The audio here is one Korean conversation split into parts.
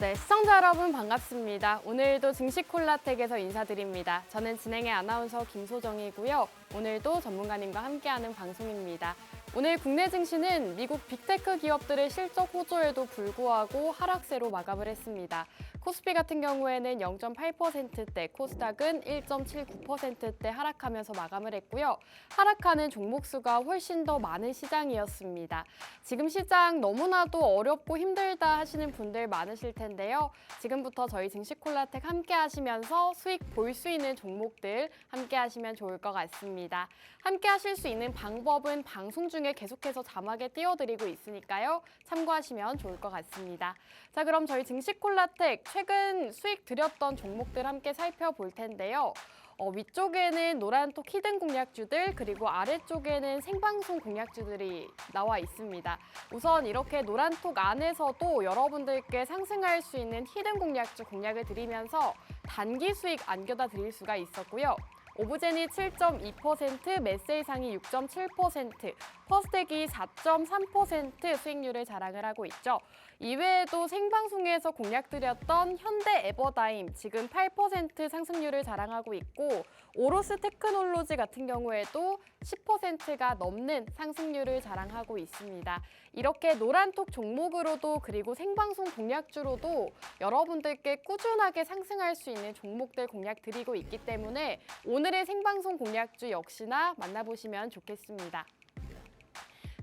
네, 시청자 여러분 반갑습니다. 오늘도 증시콜라텍에서 인사드립니다. 저는 진행의 아나운서 김소정이고요. 오늘도 전문가님과 함께하는 방송입니다. 오늘 국내 증시는 미국 빅테크 기업들의 실적 호조에도 불구하고 하락세로 마감을 했습니다. 코스피 같은 경우에는 0.8%대, 코스닥은 1.79%대 하락하면서 마감을 했고요. 하락하는 종목 수가 훨씬 더 많은 시장이었습니다. 지금 시장 너무나도 어렵고 힘들다 하시는 분들 많으실 텐데요. 지금부터 저희 증시콜라텍 함께 하시면서 수익 볼 수 있는 종목들 함께 하시면 좋을 것 같습니다. 함께 하실 수 있는 방법은 방송 중에 계속해서 자막에 띄워드리고 있으니까요. 참고하시면 좋을 것 같습니다. 자, 그럼 저희 증시콜라텍 최근 수익 드렸던 종목들 함께 살펴볼 텐데요. 위쪽에는 노란톡 히든 공략주들, 그리고 아래쪽에는 생방송 공략주들이 나와 있습니다. 우선 이렇게 노란톡 안에서도 여러분들께 상승할 수 있는 히든 공략주 공략을 드리면서 단기 수익 안겨다 드릴 수가 있었고요. 오브제니 7.2%, 메세이상이 6.7%, 퍼스텍이 4.3% 수익률을 자랑을 하고 있죠. 이외에도 생방송에서 공략드렸던 현대 에버다임 지금 8% 상승률을 자랑하고 있고, 오로스 테크놀로지 같은 경우에도 10%가 넘는 상승률을 자랑하고 있습니다. 이렇게 노란톡 종목으로도 그리고 생방송 공략주로도 여러분들께 꾸준하게 상승할 수 있는 종목들 공략 드리고 있기 때문에 오늘의 생방송 공략주 역시나 만나보시면 좋겠습니다.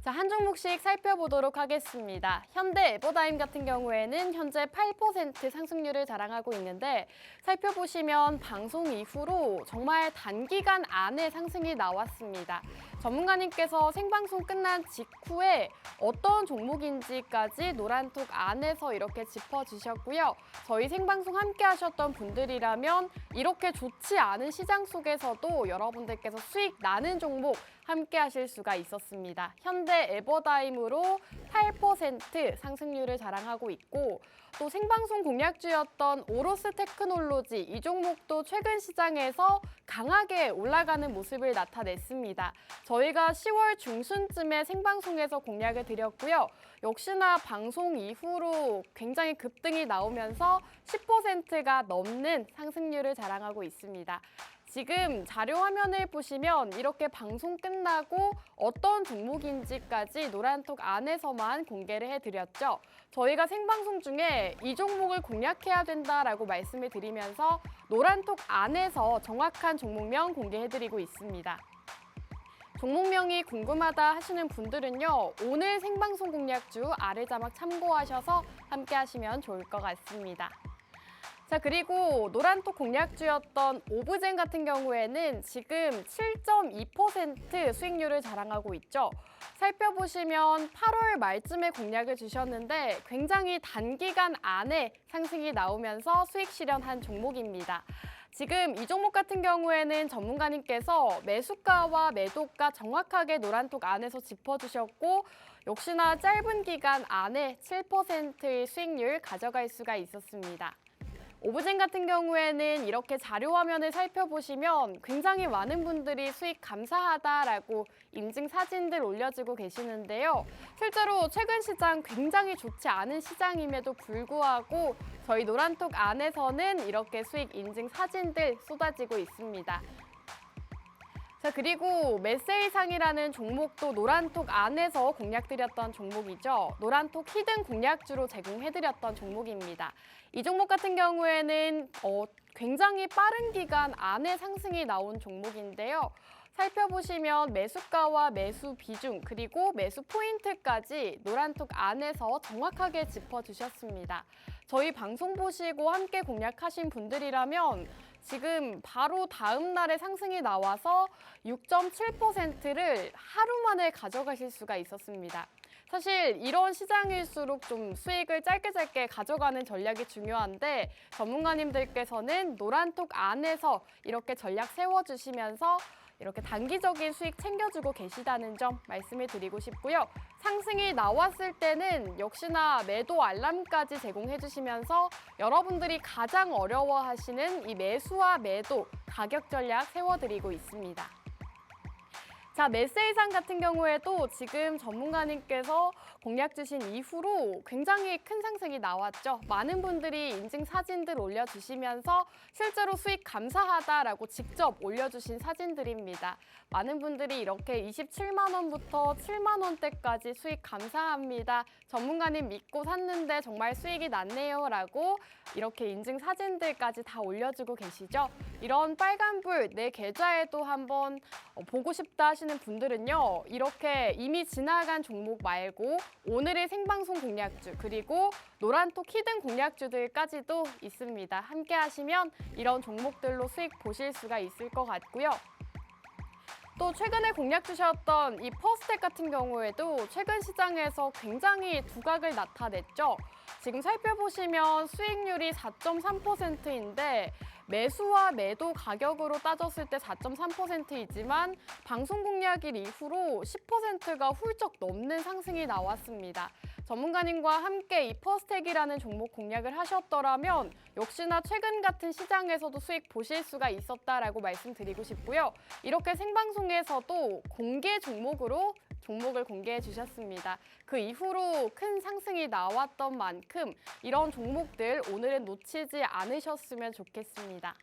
자, 한 종목씩 살펴보도록 하겠습니다. 현대 에버다임 같은 경우에는 현재 8% 상승률을 자랑하고 있는데, 살펴보시면 방송 이후로 정말 단기간 안에 상승이 나왔습니다. 전문가님께서 생방송 끝난 직후에 어떤 종목인지까지 노란톡 안에서 이렇게 짚어주셨고요. 저희 생방송 함께 하셨던 분들이라면 이렇게 좋지 않은 시장 속에서도 여러분들께서 수익 나는 종목 함께 하실 수가 있었습니다. 현대 에버다임으로 8% 상승률을 자랑하고 있고, 또 생방송 공략주였던 오로스 테크놀로지 이 종목도 최근 시장에서 강하게 올라가는 모습을 나타냈습니다. 저희가 10월 중순쯤에 생방송에서 공략을 드렸고요. 역시나 방송 이후로 굉장히 급등이 나오면서 10%가 넘는 상승률을 자랑하고 있습니다. 지금 자료 화면을 보시면 이렇게 방송 끝나고 어떤 종목인지까지 노란톡 안에서만 공개를 해드렸죠. 저희가 생방송 중에 이 종목을 공략해야 된다라고 말씀을 드리면서 노란톡 안에서 정확한 종목명 공개해드리고 있습니다. 종목명이 궁금하다 하시는 분들은요, 오늘 생방송 공략주 아래 자막 참고하셔서 함께 하시면 좋을 것 같습니다. 자, 그리고 노란톡 공략주였던 오브젠 같은 경우에는 지금 7.2% 수익률을 자랑하고 있죠. 살펴보시면 8월 말쯤에 공략을 주셨는데 굉장히 단기간 안에 상승이 나오면서 수익 실현한 종목입니다. 지금 이 종목 같은 경우에는 전문가님께서 매수가와 매도가 정확하게 노란톡 안에서 짚어주셨고, 역시나 짧은 기간 안에 7%의 수익률 가져갈 수가 있었습니다. 오브젠 같은 경우에는 이렇게 자료 화면을 살펴보시면 굉장히 많은 분들이 수익 감사하다라고 인증 사진들 올려주고 계시는데요. 실제로 최근 시장 굉장히 좋지 않은 시장임에도 불구하고 저희 노란톡 안에서는 이렇게 수익 인증 사진들 쏟아지고 있습니다. 자, 그리고 메세이상이라는 종목도 노란톡 안에서 공략드렸던 종목이죠. 노란톡 히든 공략주로 제공해드렸던 종목입니다. 이 종목 같은 경우에는 굉장히 빠른 기간 안에 상승이 나온 종목인데요. 살펴보시면 매수가와 매수 비중 그리고 매수 포인트까지 노란톡 안에서 정확하게 짚어주셨습니다. 저희 방송 보시고 함께 공략하신 분들이라면 지금 바로 다음 날에 상승이 나와서 6.7%를 하루 만에 가져가실 수가 있었습니다. 사실 이런 시장일수록 좀 수익을 짧게 가져가는 전략이 중요한데, 전문가님들께서는 노란톡 안에서 이렇게 전략 세워주시면서 이렇게 단기적인 수익 챙겨주고 계시다는 점 말씀을 드리고 싶고요. 상승이 나왔을 때는 역시나 매도 알람까지 제공해 주시면서 여러분들이 가장 어려워하시는 이 매수와 매도 가격 전략 세워드리고 있습니다. 자, 메세이상 같은 경우에도 지금 전문가님께서 공략 주신 이후로 굉장히 큰 상승이 나왔죠. 많은 분들이 인증 사진들 올려주시면서 실제로 수익 감사하다라고 직접 올려주신 사진들입니다. 많은 분들이 이렇게 27만 원부터 7만 원대까지 수익 감사합니다. 전문가님 믿고 샀는데 정말 수익이 났네요 라고 이렇게 인증 사진들까지 다 올려주고 계시죠. 이런 빨간불 내 계좌에도 한번 보고 싶다 하시는 분들은요. 이렇게 이미 지나간 종목 말고 오늘의 생방송 공략주 그리고 노란톡 히든 공략주들까지도 있습니다. 함께 하시면 이런 종목들로 수익 보실 수가 있을 것 같고요. 또 최근에 공략 주셨던 이 퍼스텍 같은 경우에도 최근 시장에서 굉장히 두각을 나타냈죠. 지금 살펴보시면 수익률이 4.3%인데 매수와 매도 가격으로 따졌을 때 4.3%이지만 방송 공략일 이후로 10%가 훌쩍 넘는 상승이 나왔습니다. 전문가님과 함께 이 퍼스텍이라는 종목 공략을 하셨더라면 역시나 최근 같은 시장에서도 수익 보실 수가 있었다라고 말씀드리고 싶고요. 이렇게 생방송에서도 공개 종목으로 종목을 공개해 주셨습니다. 그 이후로 큰 상승이 나왔던 만큼 이런 종목들 오늘은 놓치지 않으셨으면 좋겠습니다.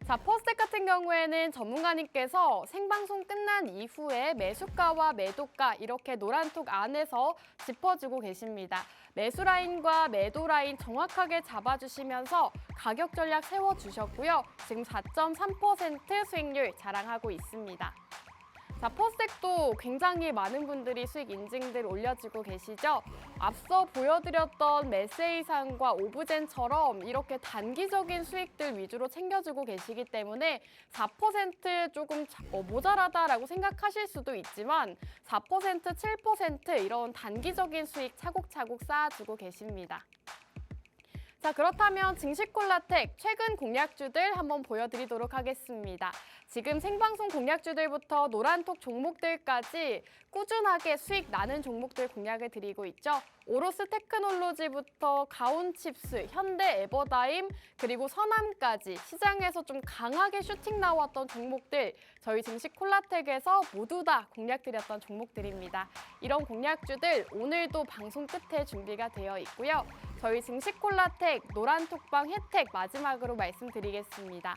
자, 퍼스텍 같은 경우에는 전문가님께서 생방송 끝난 이후에 매수가와 매도가 이렇게 노란톡 안에서 짚어주고 계십니다. 매수 라인과 매도 라인 정확하게 잡아주시면서 가격 전략 세워주셨고요. 지금 4.3% 수익률 자랑하고 있습니다. 자, 퍼스텍도 굉장히 많은 분들이 수익 인증들 올려주고 계시죠. 앞서 보여드렸던 메세이상과 오브젠처럼 이렇게 단기적인 수익들 위주로 챙겨주고 계시기 때문에 4% 조금 모자라다라고 생각하실 수도 있지만 4%, 7% 이런 단기적인 수익 차곡차곡 쌓아주고 계십니다. 자, 그렇다면 증시콜라텍 최근 공략주들 한번 보여드리도록 하겠습니다. 지금 생방송 공략주들부터 노란톡 종목들까지 꾸준하게 수익 나는 종목들 공략을 드리고 있죠. 오로스 테크놀로지부터 가온칩스, 현대 에버다임, 그리고 서남까지 시장에서 좀 강하게 슈팅 나왔던 종목들 저희 증시콜라텍에서 모두 다 공략드렸던 종목들입니다. 이런 공략주들 오늘도 방송 끝에 준비가 되어 있고요. 저희 증시콜라텍 노란톡방 혜택 마지막으로 말씀드리겠습니다.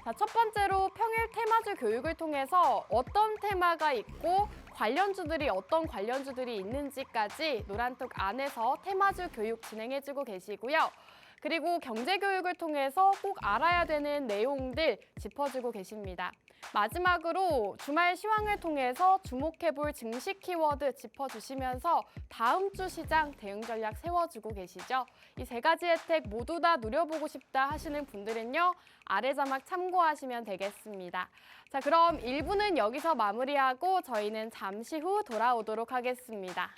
자, 첫 번째로 평일 테마주 교육을 통해서 어떤 테마가 있고 관련주들이 어떤 관련주들이 있는지까지 노란톡 안에서 테마주 교육 진행해주고 계시고요. 그리고 경제교육을 통해서 꼭 알아야 되는 내용들 짚어주고 계십니다. 마지막으로 주말 시황을 통해서 주목해볼 증시 키워드 짚어주시면서 다음 주 시장 대응 전략 세워주고 계시죠. 이 세 가지 혜택 모두 다 누려보고 싶다 하시는 분들은요. 아래 자막 참고하시면 되겠습니다. 자, 그럼 1부는 여기서 마무리하고 저희는 잠시 후 돌아오도록 하겠습니다.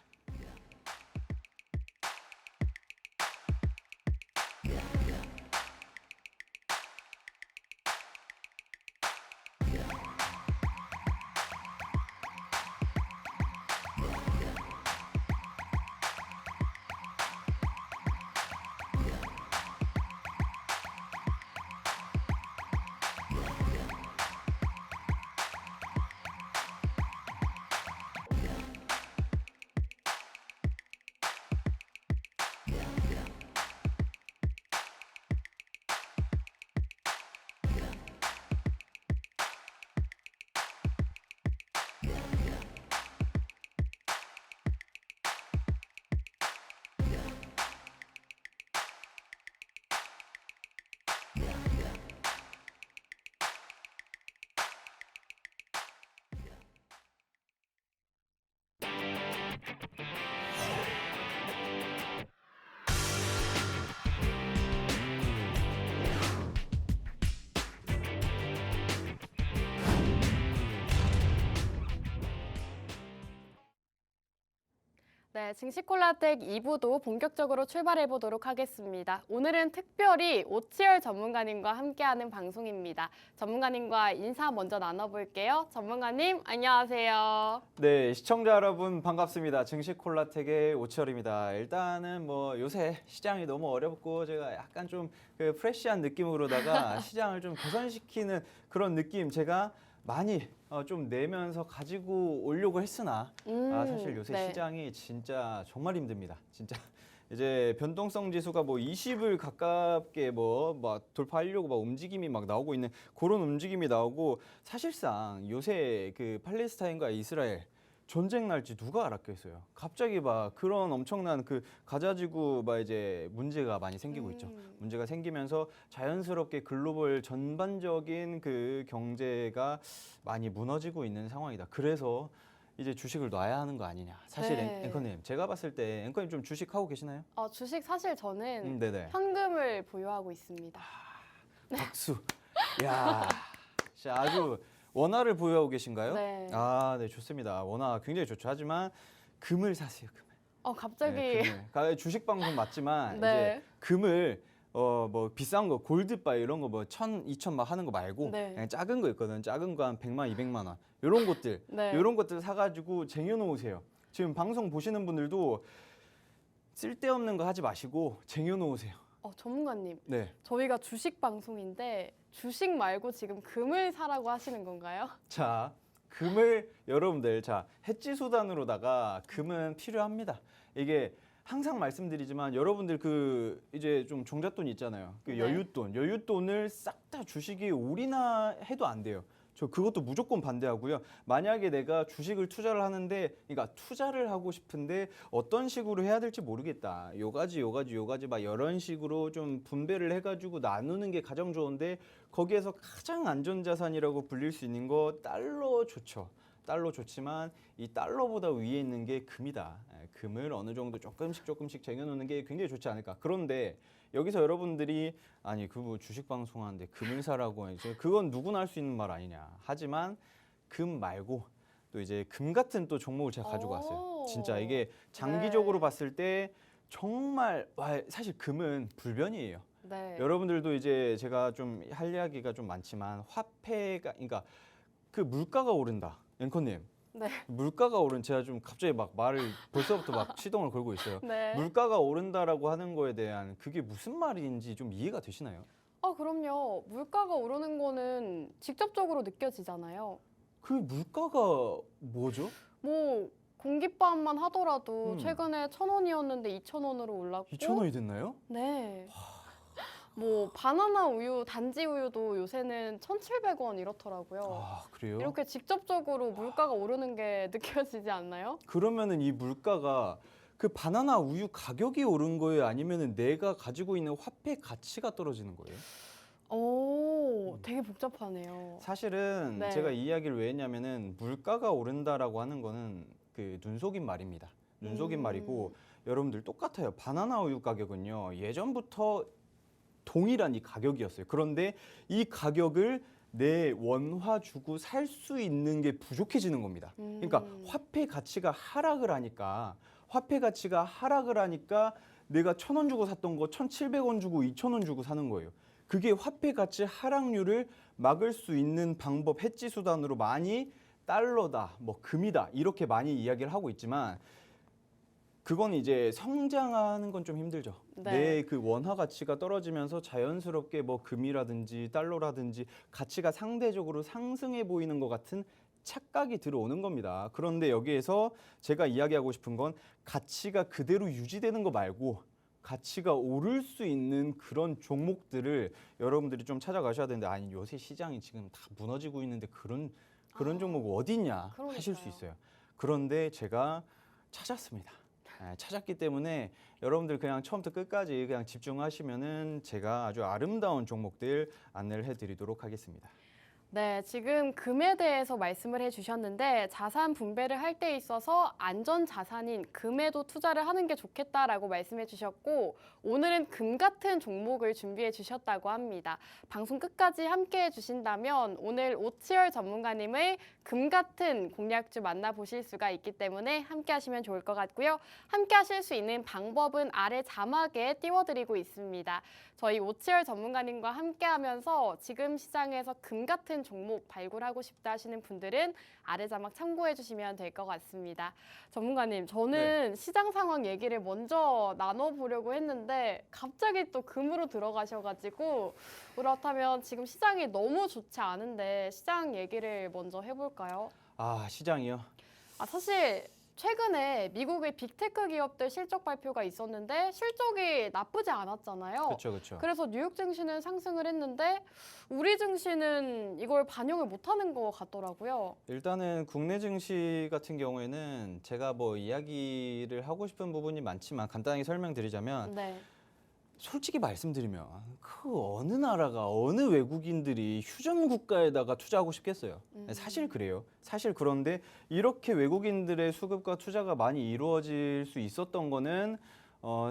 네, 증시콜라텍 2부도 본격적으로 출발해 보도록 하겠습니다. 오늘은 특별히 오치열 전문가님과 함께하는 방송입니다. 전문가님과 인사 먼저 나눠볼게요. 전문가님, 안녕하세요. 네, 시청자 여러분 반갑습니다. 증시콜라텍의 오치열입니다. 일단은 뭐 요새 시장이 너무 어렵고 제가 약간 좀 그 프레시한 느낌으로다가 시장을 좀 개선시키는 그런 느낌 제가 많이 좀 내면서 가지고 오려고 했으나 사실 요새 네. 시장이 진짜 정말 힘듭니다. 진짜 이제 변동성 지수가 뭐 20을 가깝게 막 돌파하려고 막 움직임이 막 나오고 있는 그런 움직임이 나오고 사실상 요새 그 팔레스타인과 이스라엘 전쟁 날지 누가 알았겠어요. 갑자기 막 그런 엄청난 그 가자지구 막 이제 문제가 많이 생기고 있죠. 문제가 생기면서 자연스럽게 글로벌 전반적인 그 경제가 많이 무너지고 있는 상황이다. 그래서 이제 주식을 놔야 하는 거 아니냐. 사실 네. 앵커님, 제가 봤을 때 앵커님 좀 주식 하고 계시나요? 주식 사실 저는 네네. 현금을 보유하고 있습니다. 박수. 야, 진짜 아주 원화를 보유하고 계신가요? 네. 네, 좋습니다. 원화 굉장히 좋죠. 하지만 금을 사세요, 금을. 갑자기 네, 금을. 주식 방송 맞지만 네. 이제 금을 뭐 비싼 거 골드바 이런 거 뭐 1,000, 2,000 막 하는 거 말고 네. 그냥 작은 거 있거든. 작은 거 한 100만, 200만 원. 이런 것들. 네. 이런 것들 사 가지고 쟁여 놓으세요. 지금 방송 보시는 분들도 쓸데없는 거 하지 마시고 쟁여 놓으세요. 전문가님, 네. 저희가 주식 방송인데 주식 말고 지금 금을 사라고 하시는 건가요? 자, 금을 여러분들 해지 수단으로다가 금은 필요합니다. 이게 항상 말씀드리지만 여러분들 그 이제 좀 종잣돈 있잖아요. 그 네. 여윳돈을 싹 다 주식에 올인하 해도 안 돼요. 저 그것도 무조건 반대하고요. 만약에 내가 주식을 투자를 하는데, 그러니까 투자를 하고 싶은데 어떤 식으로 해야 될지 모르겠다. 요 가지 막 이런 식으로 좀 분배를 해가지고 나누는 게 가장 좋은데 거기에서 가장 안전자산이라고 불릴 수 있는 거 달러 좋죠. 달러 좋지만 이 달러보다 위에 있는 게 금이다. 금을 어느 정도 조금씩 쟁여놓는 게 굉장히 좋지 않을까. 그런데 여기서 여러분들이 아니 그 주식 방송하는데 금을 사라고 이제 그건 누구나 할 수 있는 말 아니냐. 하지만 금 말고 또 이제 금 같은 또 종목을 제가 가지고 왔어요. 진짜 이게 장기적으로 네. 봤을 때 정말 사실 금은 불변이에요. 네. 여러분들도 이제 제가 좀 할 이야기가 좀 많지만 화폐가 그러니까 그 물가가 오른다. 앵커님. 네. 물가가 오른 제가 좀 갑자기 막 말을 벌써부터 막 시동을 걸고 있어요. 네. 물가가 오른다라고 하는 거에 대한 그게 무슨 말인지 좀 이해가 되시나요? 그럼요. 물가가 오르는 거는 직접적으로 느껴지잖아요. 그 물가가 뭐죠? 뭐 공깃밥만 하더라도 음. 최근에 1,000원이었는데 2,000원으로 올랐고 2,000원이 됐나요? 네. 뭐 바나나 우유, 단지 우유도 요새는 1,700원 이렇더라고요. 그래요? 이렇게 직접적으로 물가가 오르는 게 느껴지지 않나요? 그러면은 이 물가가 그 바나나 우유 가격이 오른 거예요? 아니면은 내가 가지고 있는 화폐 가치가 떨어지는 거예요? 되게 복잡하네요. 사실은 네. 제가 이 이야기를 왜 했냐면은 물가가 오른다라고 하는 거는 그 눈속임 말입니다. 눈속임 말이고 여러분들 똑같아요. 바나나 우유 가격은요. 예전부터 동일한 이 가격이었어요. 그런데 이 가격을 내 원화 주고 살 수 있는 게 부족해지는 겁니다. 그러니까 화폐 가치가 하락을 하니까 내가 1,000원 주고 샀던 거 1,700원 주고 2,000원 주고 사는 거예요. 그게 화폐 가치 하락률을 막을 수 있는 방법 해지 수단으로 많이 달러다, 뭐 금이다 이렇게 많이 이야기를 하고 있지만 그건 이제 성장하는 건 좀 힘들죠. 네. 내 그 원화 가치가 떨어지면서 자연스럽게 뭐 금이라든지 달러라든지 가치가 상대적으로 상승해 보이는 것 같은 착각이 들어오는 겁니다. 그런데 여기에서 제가 이야기하고 싶은 건 가치가 그대로 유지되는 거 말고 가치가 오를 수 있는 그런 종목들을 여러분들이 좀 찾아가셔야 되는데 아니 요새 시장이 지금 다 무너지고 있는데 그런 종목 어디 있냐 하실 수 그러니까요. 있어요. 그런데 제가 찾았습니다. 찾았기 때문에 여러분들 그냥 처음부터 끝까지 그냥 집중하시면은 제가 아주 아름다운 종목들 안내를 해드리도록 하겠습니다. 네, 지금 금에 대해서 말씀을 해주셨는데 자산 분배를 할 때 있어서 안전 자산인 금에도 투자를 하는 게 좋겠다라고 말씀해 주셨고 오늘은 금 같은 종목을 준비해 주셨다고 합니다. 방송 끝까지 함께 해주신다면 오늘 오치열 전문가님의 금 같은 공략주 만나보실 수가 있기 때문에 함께 하시면 좋을 것 같고요. 함께 하실 수 있는 방법은 아래 자막에 띄워드리고 있습니다. 저희 오치열 전문가님과 함께 하면서 지금 시장에서 금 같은 있는 종목 발굴하고 싶다 하시는 분들은 아래 자막 참고해 주시면 될 것 같습니다. 전문가님, 저는 시장 상황 얘기를 먼저 나눠보려고 했는데 갑자기 또 금으로 들어가셔가지고 그렇다면 지금 시장이 너무 좋지 않은데 시장 얘기를 먼저 해볼까요? 아, 시장이요? 사실 최근에 미국의 빅테크 기업들 실적 발표가 있었는데 실적이 나쁘지 않았잖아요. 그렇죠. 그래서 뉴욕 증시는 상승을 했는데 우리 증시는 이걸 반영을 못하는 것 같더라고요. 일단은 국내 증시 같은 경우에는 제가 뭐 이야기를 하고 싶은 부분이 많지만 간단하게 설명드리자면 네. 솔직히 말씀드리면 그 어느 나라가 어느 외국인들이 휴전 국가에다가 투자하고 싶겠어요. 사실 그래요. 사실 그런데 이렇게 외국인들의 수급과 투자가 많이 이루어질 수 있었던 거는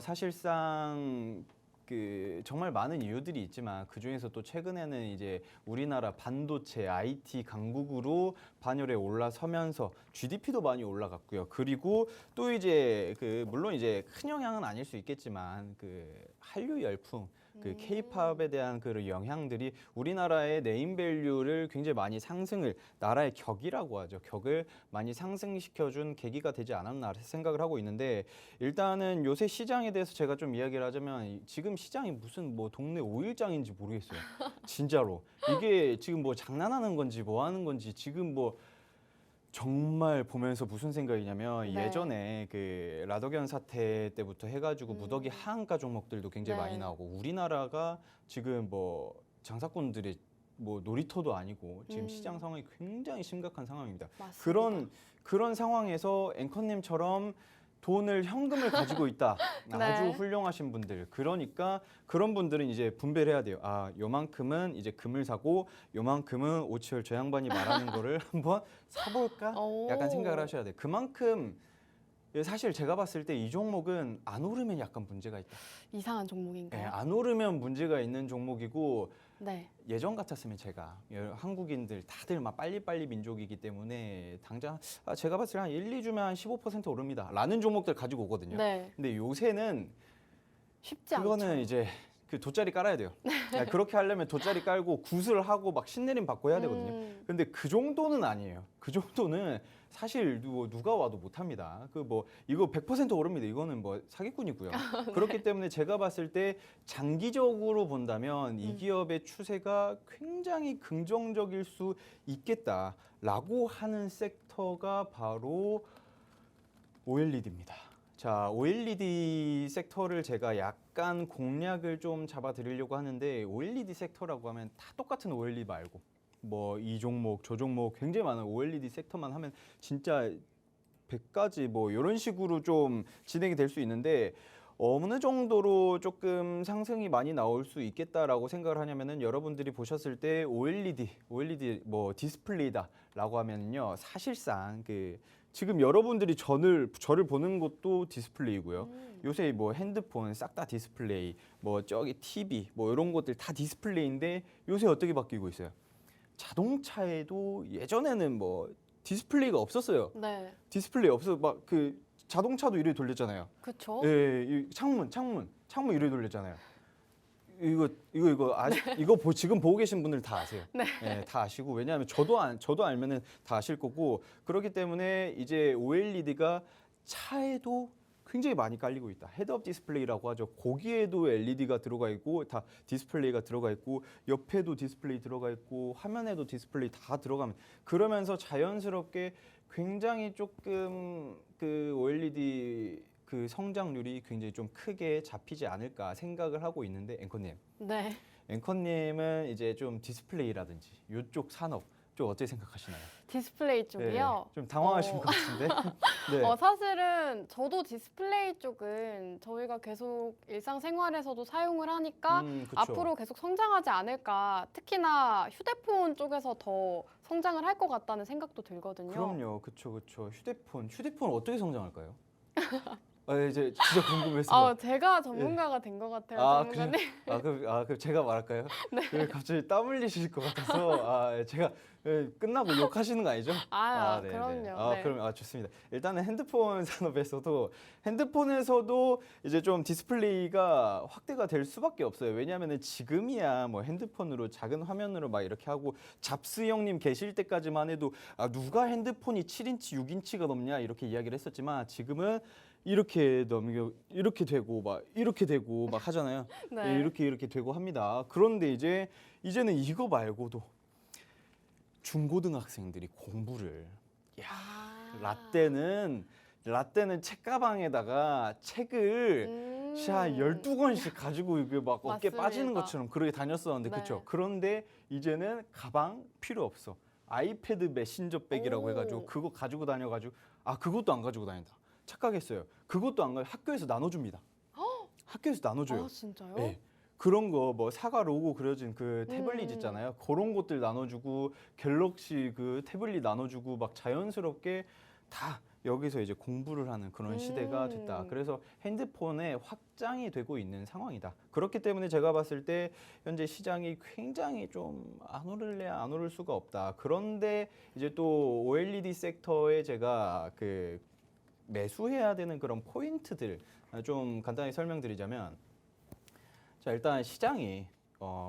사실상 그 정말 많은 이유들이 있지만 그 중에서 또 최근에는 이제 우리나라 반도체, IT 강국으로 반열에 올라서면서 GDP도 많이 올라갔고요. 그리고 또 이제 그 물론 이제 큰 영향은 아닐 수 있겠지만 그 한류 열풍, 그 K-팝에 대한 그런 영향들이 우리나라의 네임밸류를 굉장히 많이 상승을 나라의 격이라고 하죠. 격을 많이 상승시켜준 계기가 되지 않았나 생각을 하고 있는데 일단은 요새 시장에 대해서 제가 좀 이야기를 하자면 지금 시장이 무슨 뭐 동네 오일장인지 모르겠어요. 진짜로 이게 지금 뭐 장난하는 건지 뭐 하는 건지 지금 뭐 정말 보면서 무슨 생각이냐면 네. 예전에 그 라더견 사태 때부터 해가지고 무더기 하한가 종목들도 굉장히 네. 많이 나오고 우리나라가 지금 뭐 장사꾼들이 뭐 놀이터도 아니고 지금 시장 상황이 굉장히 심각한 상황입니다. 맞습니다. 그런 상황에서 앵커님처럼 돈을 현금을 가지고 있다. 아주 네. 훌륭하신 분들. 그러니까 그런 분들은 이제 분배를 해야 돼요. 아, 요만큼은 이제 금을 사고 요만큼은 오치열 저 양반이 말하는 거를 한번 사볼까? 약간 생각을 하셔야 돼요. 그만큼 사실 제가 봤을 때 이 종목은 안 오르면 약간 문제가 있다. 이상한 네, 종목인가요? 안 오르면 문제가 있는 종목이고 네. 예전 같았으면 제가 한국인들 다들 막 빨리빨리 민족이기 때문에 당장 제가 봤을 때 한 1, 2주면 한 15% 오릅니다. 라는 종목들 가지고 오거든요. 네. 근데 요새는 쉽지 그거는 않죠. 이제 그 돗자리 깔아야 돼요. 그렇게 하려면 돗자리 깔고 굿을 하고 막 신내림 받고 해야 되거든요. 근데 그 정도는 아니에요. 그 정도는 사실 누가 와도 못합니다. 그 뭐 이거 100% 오릅니다. 이거는 뭐 사기꾼이고요. 그렇기 때문에 제가 봤을 때 장기적으로 본다면 이 기업의 추세가 굉장히 긍정적일 수 있겠다라고 하는 섹터가 바로 OLED입니다. 자, OLED 섹터를 제가 약간 공략을 좀 잡아드리려고 하는데 OLED 섹터라고 하면 다 똑같은 OLED 말고 뭐 이 종목, 저 종목 굉장히 많은 OLED 섹터만 하면 진짜 100가지 뭐 이런 식으로 좀 진행이 될 수 있는데 어느 정도로 조금 상승이 많이 나올 수 있겠다라고 생각을 하냐면은 여러분들이 보셨을 때 OLED 뭐 디스플레이다라고 하면요 사실상 그 지금 여러분들이 저를 보는 것도 디스플레이고요. 요새 뭐 핸드폰 싹 다 디스플레이, 뭐 저기 TV 뭐 이런 것들 다 디스플레이인데 요새 어떻게 바뀌고 있어요? 자동차에도 예전에는 뭐 디스플레이가 없었어요. 네. 디스플레이 없어 막 그 자동차도 이렇게 돌렸잖아요. 그쵸? 예, 이 창문 이렇게 돌렸잖아요. 지금 보고 계신 분들 다 아세요. 네. 예, 다 아시고 왜냐하면 저도 알면은 다 아실 거고 그렇기 때문에 이제 OLED가 차에도 굉장히 많이 깔리고 있다. 헤드업 디스플레이라고 하죠. 거기에도 LED가 들어가 있고 다 디스플레이가 들어가 있고 옆에도 디스플레이 들어가 있고 화면에도 디스플레이 다 들어가면 그러면서 자연스럽게 굉장히 조금 그 OLED 그 성장률이 굉장히 좀 크게 잡히지 않을까 생각을 하고 있는데 앵커님. 네. 앵커님은 이제 좀 디스플레이라든지 이쪽 산업 좀 어떻게 생각하시나요? 디스플레이 쪽이요? 좀 당황하신 것 같은데. 네. 사실은 저도 디스플레이 쪽은 저희가 계속 일상생활에서도 사용을 하니까 그쵸. 앞으로 계속 성장하지 않을까. 특히나 휴대폰 쪽에서 더 성장을 할 것 같다는 생각도 들거든요. 그럼요, 그렇죠. 휴대폰 어떻게 성장할까요? 이제 진짜 궁금해서. 제가 전문가가 된 것 같아요, 전문가님. 그럼 제가 말할까요? 네. 갑자기 땀 흘리실 것 같아서 제가 끝나고 욕하시는 거 아니죠? 네, 그럼요. 네. 그럼 좋습니다. 일단은 핸드폰 산업에서도 핸드폰에서도 이제 좀 디스플레이가 확대가 될 수밖에 없어요. 왜냐하면은 지금이야 뭐 핸드폰으로 작은 화면으로 막 이렇게 하고 잡스 형님 계실 때까지만 해도 누가 핸드폰이 7인치, 6인치가 넘냐 이렇게 이야기를 했었지만 지금은 이렇게 이렇게 되고 막 하잖아요. 네. 이렇게 되고 합니다. 그런데 이제는 이거 말고도 중고등학생들이 공부를 라떼는 책가방에다가 책을 12권씩 가지고 이게 막 어깨 맞습니다. 빠지는 것처럼 그렇게 다녔었는데 네. 그렇죠. 그런데 이제는 가방 필요 없어. 아이패드 메신저백이라고 해가지고 그거 가지고 다녀가지고 그것도 안 가지고 다닌다. 착각했어요. 그것도 안 가. 학교에서 나눠줍니다. 학교에서 나눠줘요. 진짜요? 네. 그런 거 뭐 사과 로고 그려진 그 태블릿 있잖아요. 그런 것들 나눠주고 갤럭시 그 태블릿 나눠주고 막 자연스럽게 다 여기서 이제 공부를 하는 그런 시대가 됐다. 그래서 핸드폰에 확장이 되고 있는 상황이다. 그렇기 때문에 제가 봤을 때 현재 시장이 굉장히 좀 안 오를래야 안 오를 수가 없다. 그런데 이제 또 OLED 섹터에 제가 그 매수해야 되는 그런 포인트들 좀 간단히 설명드리자면 자 일단 시장이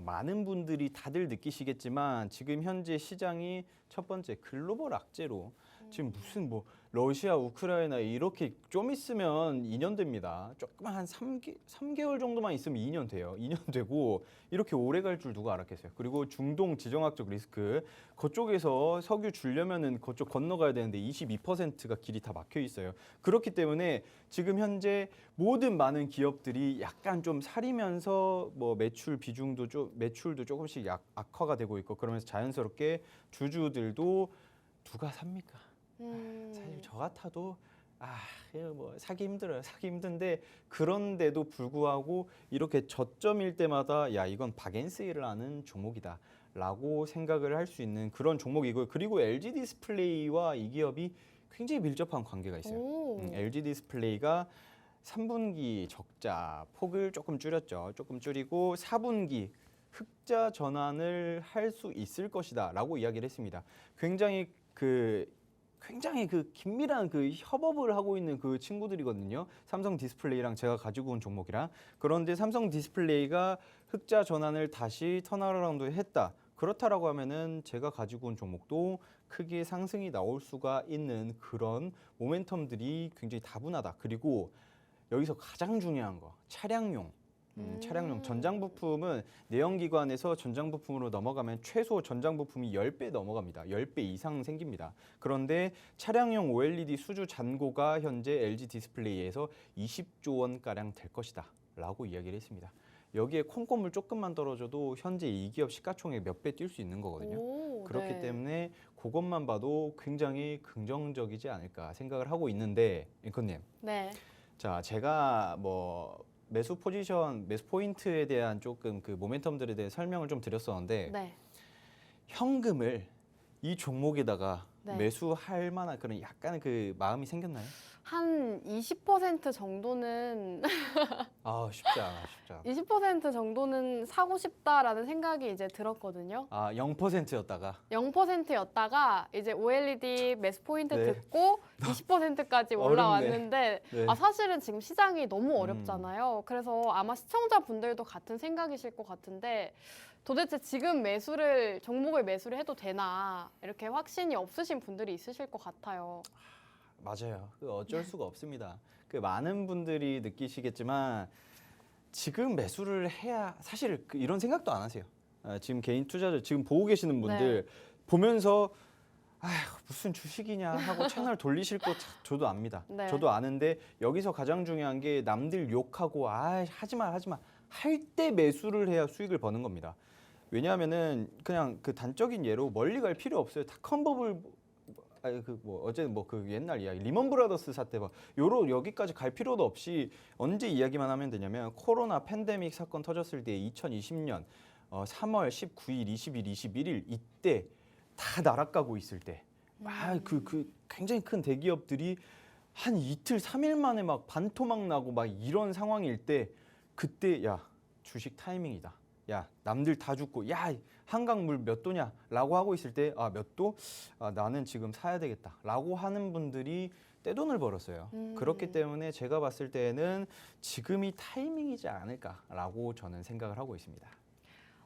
많은 분들이 다들 느끼시겠지만 지금 현재 시장이 첫 번째 글로벌 악재로 지금 무슨 뭐 러시아, 우크라이나 이렇게 좀 있으면 2년 됩니다. 조금만 한 3개월 정도만 있으면 2년 돼요. 2년 되고 이렇게 오래 갈 줄 누가 알았겠어요. 그리고 중동 지정학적 리스크 그쪽에서 석유 주려면은 그쪽 건너가야 되는데 22%가 길이 다 막혀 있어요. 그렇기 때문에 지금 현재 모든 많은 기업들이 약간 좀 사리면서 뭐 매출도 조금씩 악화가 되고 있고 그러면서 자연스럽게 주주들도 누가 삽니까? 사실 저 같아도 이거 뭐 사기 힘들어요. 사기 힘든데 그런데도 불구하고 이렇게 저점일 때마다 야 이건 박앤세일을 하는 종목이다. 라고 생각을 할 수 있는 그런 종목이고요. 그리고 LG 디스플레이와 이 기업이 굉장히 밀접한 관계가 있어요. LG 디스플레이가 3분기 적자 폭을 조금 줄였죠. 조금 줄이고 4분기 흑자 전환을 할 수 있을 것이다 라고 이야기를 했습니다. 굉장히 그 긴밀한 그 협업을 하고 있는 그 친구들이거든요. 삼성 디스플레이랑 제가 가지고 온 종목이랑. 그런데 삼성 디스플레이가 흑자 전환을 다시 턴어라운드 했다. 그렇다라고 하면은 제가 가지고 온 종목도 크게 상승이 나올 수가 있는 그런 모멘텀들이 굉장히 다분하다. 그리고 여기서 가장 중요한 거 차량용. 차량용 전장 부품은 내연기관에서 전장 부품으로 넘어가면 최소 전장 부품이 10배 넘어갑니다. 10배 이상 생깁니다. 그런데 차량용 OLED 수주 잔고가 현재 LG 디스플레이에서 20조 원 가량 될 것이다 라고 이야기를 했습니다. 여기에 콩고물 조금만 떨어져도 현재 이 기업 시가총액 몇 배 뛸 수 있는 거거든요. 그렇기 때문에 그것만 봐도 굉장히 긍정적이지 않을까 생각을 하고 있는데 앵커님. 네. 자, 제가 뭐 매수 포인트에 대한 조금 그 모멘텀들에 대해 설명을 좀 드렸었는데 현금을 이 종목에다가 매수할 만한 그런 약간의 그 마음이 생겼나요? 한 20% 정도는 쉽지 않아. 20% 정도는 사고 싶다라는 생각이 이제 들었거든요. 0%였다가 0%였다가 이제 OLED 매수 포인트 듣고 20%까지 올라왔는데 사실은 지금 시장이 너무 어렵잖아요. 그래서 아마 시청자분들도 같은 생각이실 것 같은데 도대체 지금 종목을 매수를 해도 되나 이렇게 확신이 없으신 분들이 있으실 것 같아요. 맞아요. 어쩔 수가 없습니다. 많은 분들이 느끼시겠지만 지금 매수를 해야 사실 이런 생각도 안 하세요. 지금 개인 투자자 지금 보고 계시는 분들 보면서 무슨 주식이냐 하고 채널 돌리실 거 저도 압니다. 저도 아는데 여기서 가장 중요한 게 남들 욕하고 하지마 할 때 매수를 해야 수익을 버는 겁니다. 왜냐하면은 그냥 그 단적인 예로 멀리 갈 필요 없어요. 닷컴버블 어제는 그 옛날 이야기 리먼 브라더스 사태 여기까지 갈 필요도 없이 언제 이야기만 하면 되냐면 코로나 팬데믹 사건 터졌을 때 2020년 3월 19일, 20일, 21일 이때 다 날아가고 있을 때 굉장히 큰 대기업들이 한 이틀, 3일 만에 막 반토막 나고 막 이런 상황일 때 그때 야, 주식 타이밍이다. 야, 남들 다 죽고 야, 한강 물 몇 도냐? 라고 하고 있을 때 아, 몇 도? 아, 나는 지금 사야 되겠다. 라고 하는 분들이 떼돈을 벌었어요. 그렇기 때문에 제가 봤을 때는 지금이 타이밍이지 않을까라고 저는 생각을 하고 있습니다.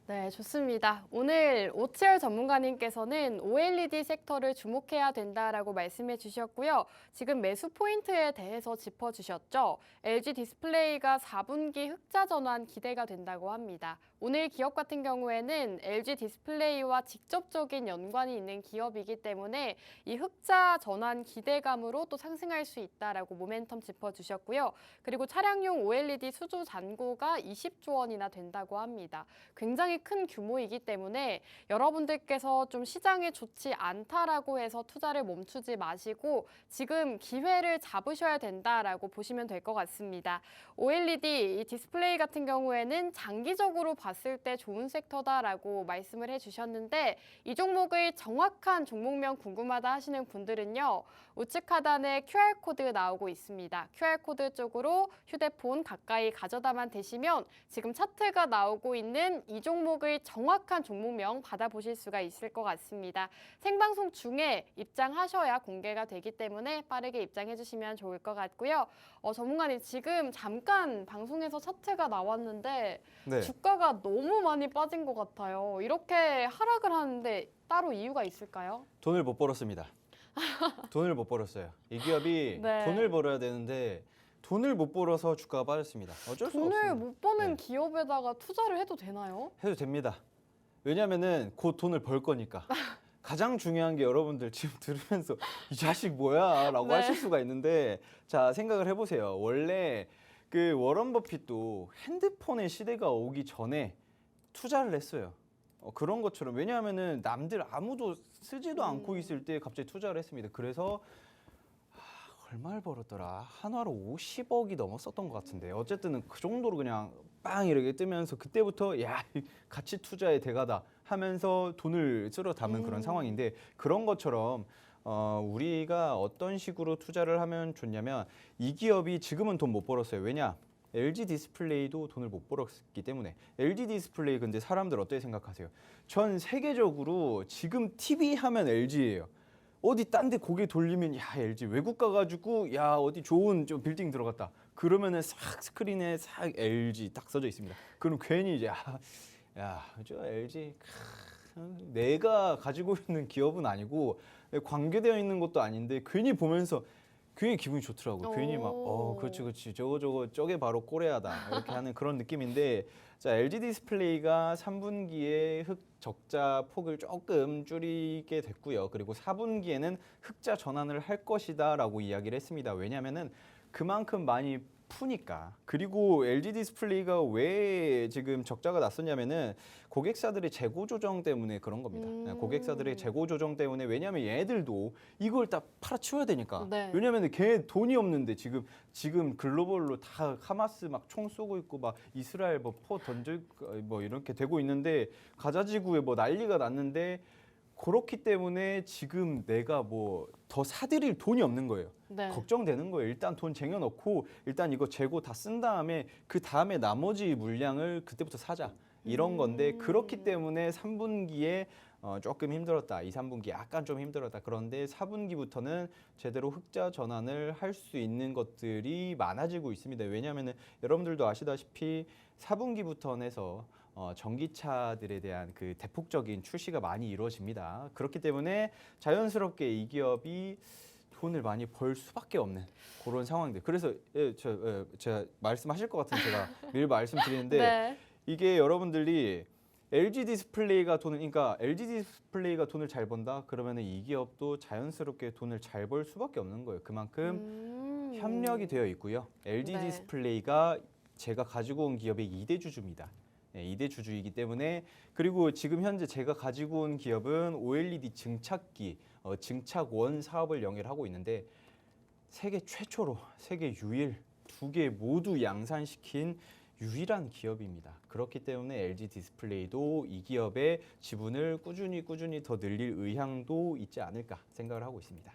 네, 좋습니다. 오늘 오치열 전문가님께서는 OLED 섹터를 주목해야 된다라고 말씀해 주셨고요. 지금 매수 포인트에 대해서 짚어주셨죠. LG 디스플레이가 4분기 흑자 전환 기대가 된다고 합니다. 오늘 기업 같은 경우에는 LG 디스플레이와 직접적인 연관이 있는 기업이기 때문에 이 흑자 전환 기대감으로 또 상승할 수 있다라고 모멘텀 짚어주셨고요. 그리고 차량용 OLED 수주 잔고가 20조 원이나 된다고 합니다. 굉장히 큰 규모이기 때문에 여러분들께서 좀 시장에 좋지 않다라고 해서 투자를 멈추지 마시고 지금 기회를 잡으셔야 된다라고 보시면 될 것 같습니다. OLED 이 디스플레이 같은 경우에는 장기적으로 봤을 때 좋은 섹터다라고 말씀을 해주셨는데 이 종목의 정확한 종목명 궁금하다 하시는 분들은요. 우측 하단에 QR코드 나오고 있습니다. QR코드 쪽으로 휴대폰 가까이 가져다만 대시면 지금 차트가 나오고 있는 이 종목의 정확한 종목명 받아보실 수가 있을 것 같습니다. 생방송 중에 입장하셔야 공개가 되기 때문에 빠르게 입장해 주시면 좋을 것 같고요. 전문가님 지금 잠깐 방송에서 차트가 나왔는데 네. 주가가 너무 많이 빠진 것 같아요. 이렇게 하락을 하는데 따로 이유가 있을까요? 돈을 못 벌었습니다. 돈을 못 벌었어요. 이 기업이 네. 돈을 벌어야 되는데 돈을 못 벌어서 주가가 빠졌습니다. 어쩔 수가 돈을 없습니다. 못 버는 네. 기업에다가 투자를 해도 되나요? 해도 됩니다. 왜냐면은 곧 돈을 벌 거니까. 가장 중요한 게 여러분들 지금 들으면서 이 자식 뭐야? 라고 네. 하실 수가 있는데 자, 생각을 해보세요. 원래 그 워런 버핏도 핸드폰의 시대가 오기 전에 투자를 했어요. 그런 것처럼 왜냐하면은 남들 아무도 쓰지도 않고 있을 때 갑자기 투자를 했습니다. 그래서 얼마를 벌었더라? 한화로 50억이 넘었었던 것 같은데 어쨌든 그 정도로 그냥 빵 이렇게 뜨면서 그때부터 야, 가치 투자의 대가다 하면서 돈을 쓸어 담은 그런 상황인데 그런 것처럼 우리가 어떤 식으로 투자를 하면 좋냐면 이 기업이 지금은 돈 못 벌었어요. 왜냐? LG 디스플레이도 돈을 못 벌었기 때문에 LG 디스플레이 근데 사람들 어떻게 생각하세요? 전 세계적으로 지금 TV 하면 LG예요. 어디 딴 데 고개 돌리면 야 LG 외국 가가지고 야 어디 좋은 좀 빌딩 들어갔다 그러면은 싹 스크린에 싹 LG 딱 써져 있습니다. 그럼 괜히 이제 저 LG 내가 가지고 있는 기업은 아니고 관계되어 있는 것도 아닌데 괜히 보면서 괜히 기분이 좋더라고요. 괜히 막 그렇지 저게 바로 코레아다 이렇게 하는 그런 느낌인데 자 LG 디스플레이가 3분기에 적자 폭을 조금 줄이게 됐고요. 그리고 4분기에는 흑자 전환을 할 것이다라고 이야기를 했습니다. 왜냐하면은 그만큼 많이 푸니까. 그리고 LG 디스플레이가 왜 지금 적자가 났었냐면은 고객사들의 재고 조정 때문에 그런 겁니다. 고객사들의 재고 조정 때문에 왜냐하면 얘네들도 이걸 다 팔아치워야 되니까. 네. 왜냐하면 걔 돈이 없는데 지금 글로벌로 다 하마스 막 총 쏘고 있고 막 이스라엘 뭐 포 던질 뭐 이렇게 되고 있는데 가자지구에 뭐 난리가 났는데 그렇기 때문에 지금 내가 뭐 더 사들일 돈이 없는 거예요. 네. 걱정되는 거예요. 일단 돈 쟁여놓고 일단 이거 재고 다 쓴 다음에 그 다음에 나머지 물량을 그때부터 사자. 이런 건데 그렇기 때문에 3분기에 조금 힘들었다. 2, 3분기 약간 좀 힘들었다. 그런데 4분기부터는 제대로 흑자 전환을 할 수 있는 것들이 많아지고 있습니다. 왜냐하면 여러분들도 아시다시피 4분기부터 해서 전기차들에 대한 그 대폭적인 출시가 많이 이루어집니다. 그렇기 때문에 자연스럽게 이 기업이 돈을 많이 벌 수밖에 없는 그런 상황들. 그래서 제가 말씀하실 것 같은 제가 미리 말씀드리는데 네. 이게 여러분들이 LG 디스플레이가 돈을 잘 번다 그러면 이 기업도 자연스럽게 돈을 잘 벌 수밖에 없는 거예요. 그만큼 협력이 되어 있고요. LG 네. 디스플레이가 제가 가지고 온 기업의 2대 주주입니다. 2대 주주이기 때문에 그리고 지금 현재 제가 가지고 온 기업은 OLED 증착기, 증착원 사업을 영위하고 있는데 세계 최초로 세계 유일 2개 모두 양산시킨 유일한 기업입니다. 그렇기 때문에 LG 디스플레이도 이 기업의 지분을 꾸준히 더 늘릴 의향도 있지 않을까 생각을 하고 있습니다.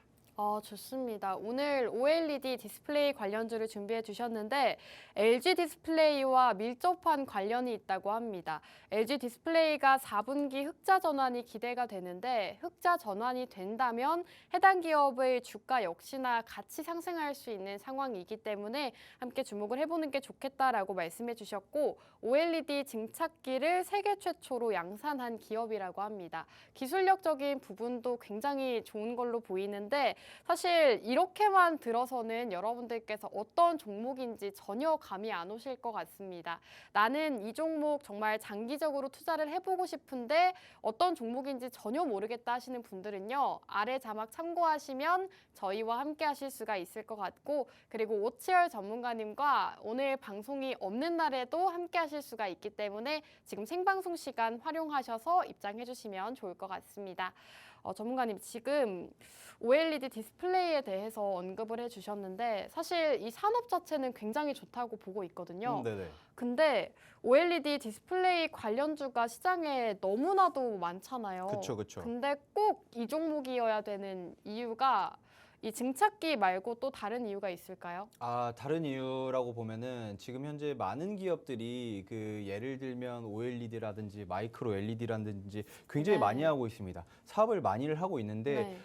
좋습니다. 오늘 OLED 디스플레이 관련주를 준비해 주셨는데 LG 디스플레이와 밀접한 관련이 있다고 합니다. LG 디스플레이가 4분기 흑자 전환이 기대가 되는데 흑자 전환이 된다면 해당 기업의 주가 역시나 같이 상승할 수 있는 상황이기 때문에 함께 주목을 해보는 게 좋겠다라고 말씀해 주셨고 OLED 증착기를 세계 최초로 양산한 기업이라고 합니다. 기술력적인 부분도 굉장히 좋은 걸로 보이는데 사실 이렇게만 들어서는 여러분들께서 어떤 종목인지 전혀 감이 안 오실 것 같습니다. 나는 이 종목 정말 장기적으로 투자를 해보고 싶은데 어떤 종목인지 전혀 모르겠다 하시는 분들은요. 아래 자막 참고하시면 저희와 함께 하실 수가 있을 것 같고 그리고 오치열 전문가님과 오늘 방송이 없는 날에도 함께 하실 수가 있기 때문에 지금 생방송 시간 활용하셔서 입장해 주시면 좋을 것 같습니다. 전문가님 지금 OLED 디스플레이에 대해서 언급을 해주셨는데 사실 이 산업 자체는 굉장히 좋다고 보고 있거든요. 네네. 근데 OLED 디스플레이 관련주가 시장에 너무나도 많잖아요. 그쵸, 그쵸. 근데 꼭 이 종목이어야 되는 이유가 이 증착기 말고 또 다른 이유가 있을까요? 다른 이유라고 보면은 지금 현재 많은 기업들이 그 예를 들면 OLED라든지 마이크로 LED라든지 굉장히 네. 많이 하고 있습니다. 사업을 많이를 하고 있는데 네.